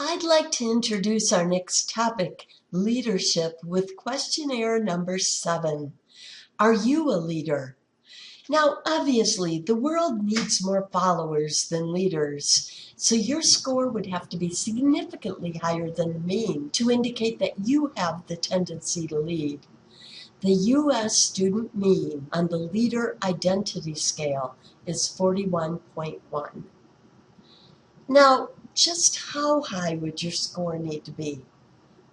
I'd like to introduce our next topic, leadership, with questionnaire number 7. Are you a leader? Now, obviously, the world needs more followers than leaders, so your score would have to be significantly higher than the mean to indicate that you have the tendency to lead. The U.S. student mean on the leader identity scale is 41.1. Now, just how high would your score need to be?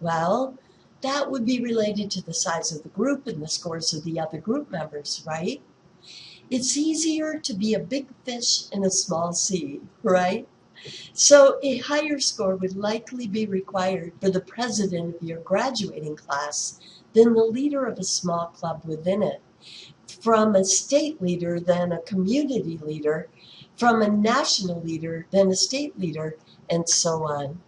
Well, that would be related to the size of the group and the scores of the other group members, right? It's easier to be a big fish in a small sea, right? So a higher score would likely be required for the president of your graduating class than the leader of a small club within it. From a state leader than a community leader, from a national leader than a state leader, and so on.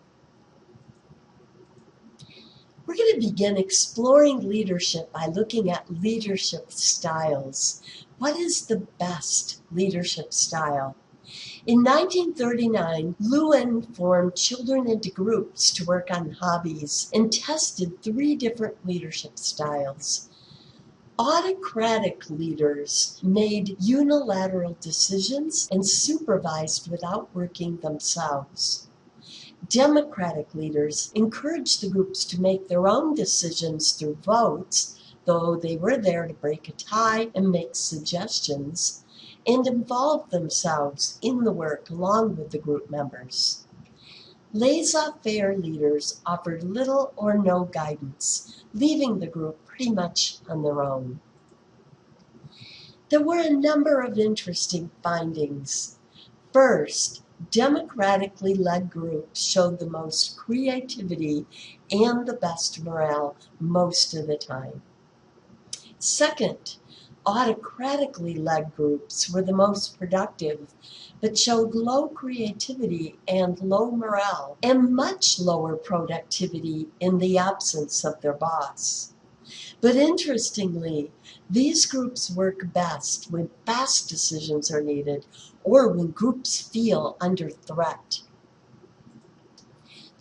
We're going to begin exploring leadership by looking at leadership styles. What is the best leadership style? In 1939, Lewin formed children into groups to work on hobbies and tested 3 different leadership styles. Autocratic leaders made unilateral decisions and supervised without working themselves. Democratic leaders encouraged the groups to make their own decisions through votes, though they were there to break a tie and make suggestions, and involved themselves in the work along with the group members. Laissez-faire leaders offered little or no guidance, leaving the group pretty much on their own. There were a number of interesting findings. First, democratically led groups showed the most creativity and the best morale most of the time. Second, autocratically led groups were the most productive, but showed low creativity and low morale, and much lower productivity in the absence of their boss. But interestingly, these groups work best when fast decisions are needed or when groups feel under threat.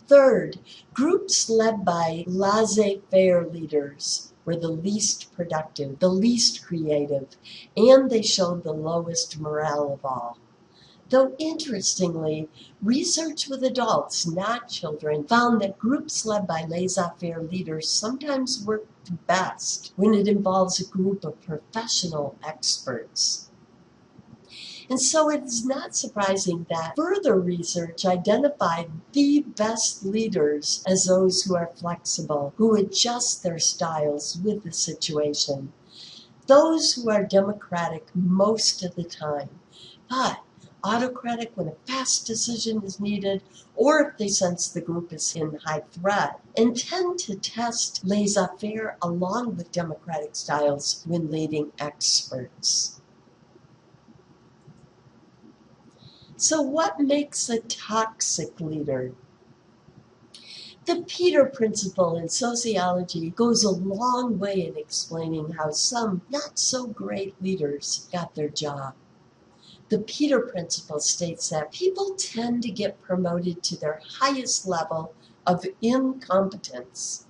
Third, groups led by laissez-faire leaders were the least productive, the least creative, and they showed the lowest morale of all. Though interestingly, research with adults, not children, found that groups led by laissez-faire leaders sometimes work best when it involves a group of professional experts. And so it is not surprising that further research identified the best leaders as those who are flexible, who adjust their styles with the situation, those who are democratic most of the time, but autocratic when a fast decision is needed or if they sense the group is in high threat, and tend to test laissez-faire along with democratic styles when leading experts. So what makes a toxic leader? The Peter Principle in sociology goes a long way in explaining how some not so great leaders got their job. The Peter Principle states that people tend to get promoted to their highest level of incompetence.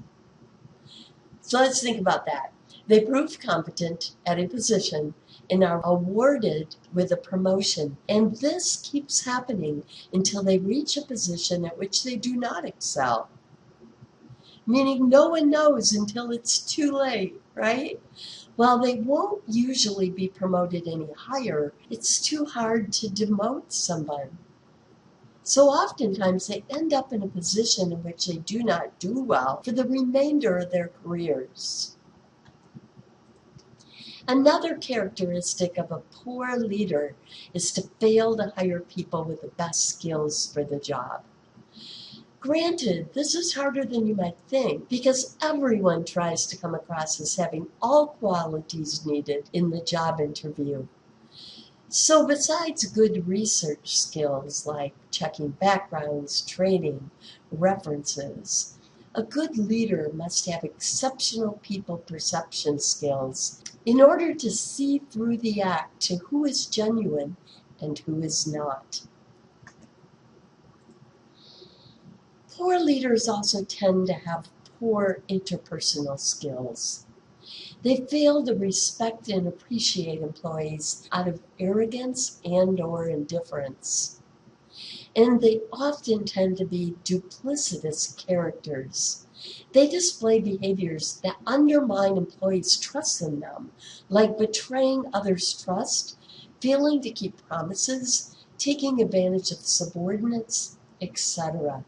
So let's think about that. They prove competent at a position and are awarded with a promotion, and this keeps happening until they reach a position at which they do not excel. Meaning no one knows until it's too late, right? While they won't usually be promoted any higher, it's too hard to demote someone. So oftentimes they end up in a position in which they do not do well for the remainder of their careers. Another characteristic of a poor leader is to fail to hire people with the best skills for the job. Granted, this is harder than you might think because everyone tries to come across as having all qualities needed in the job interview. So besides good research skills like checking backgrounds, training, references, a good leader must have exceptional people perception skills in order to see through the act to who is genuine and who is not. Poor leaders also tend to have poor interpersonal skills. They fail to respect and appreciate employees out of arrogance and/or indifference. And they often tend to be duplicitous characters. They display behaviors that undermine employees' trust in them, like betraying others' trust, failing to keep promises, taking advantage of subordinates, etc.